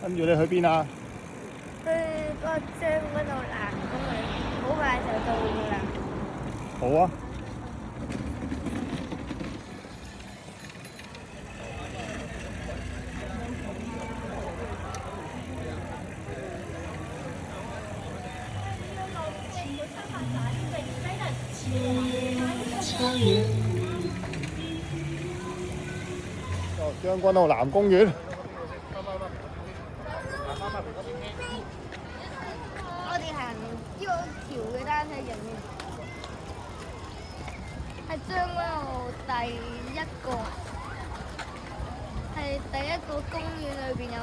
跟住你去邊啊？去個將軍澳南公園，好快就到㗎啦。好啊。將軍澳南公園。我哋行呢個橋嘅單車入面，係將軍澳第一個公園裏邊有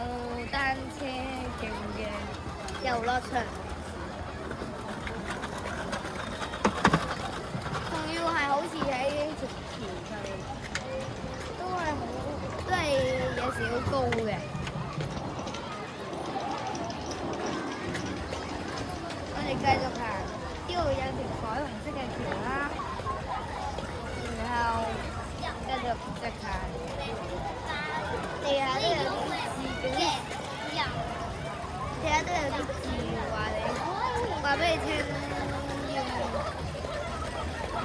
單車徑嘅遊樂場，仲要係好似喺條橋上面，都係有時好高嘅。我哋繼續行，呢度有條彩虹色嘅橋啦，然後繼續直行，地下都有啲字，地下都有啲字話俾你聽，要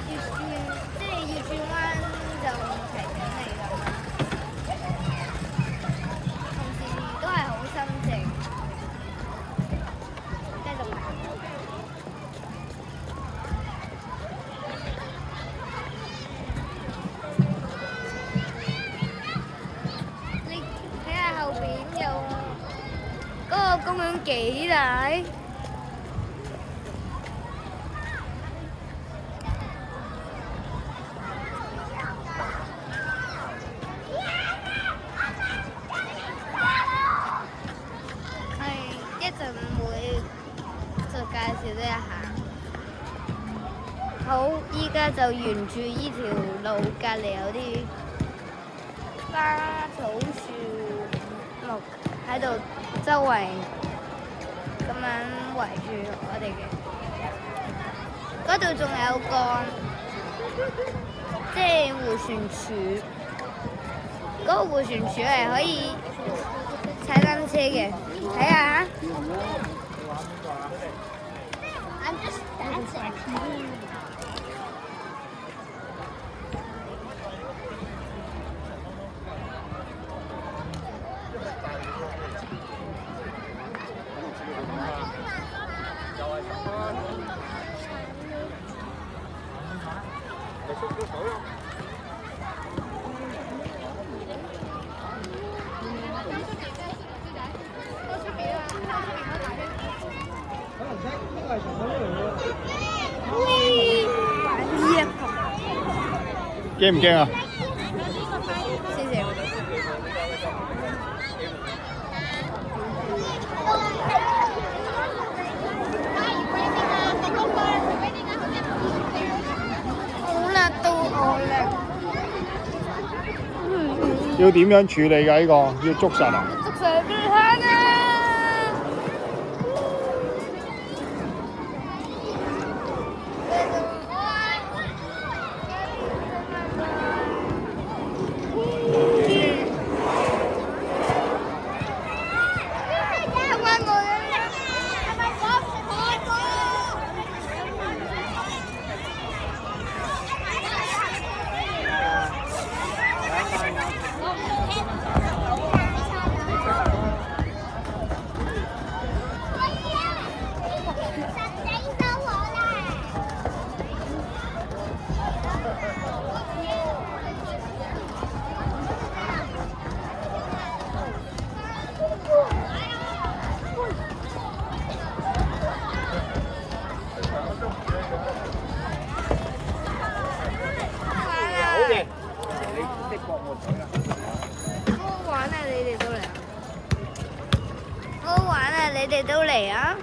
轉，即係要轉彎就停緊嚟咁樣，同時都係好心靜。繼續行。你睇下後邊有嗰個公園幾大？一陣會就介紹呢一下。好，依家就沿住依條路隔離有啲花草樹木喺度周圍咁樣圍住我哋嘅。嗰度仲有個即係迴旋柱，嗰個迴旋柱係可以踩單車嘅，睇下。驚唔驚啊？謝謝。好辣到我啦！要點樣處理㗎？呢個要捉實啊？捉實俾你睇啊！好好玩啊！你哋都嚟啊！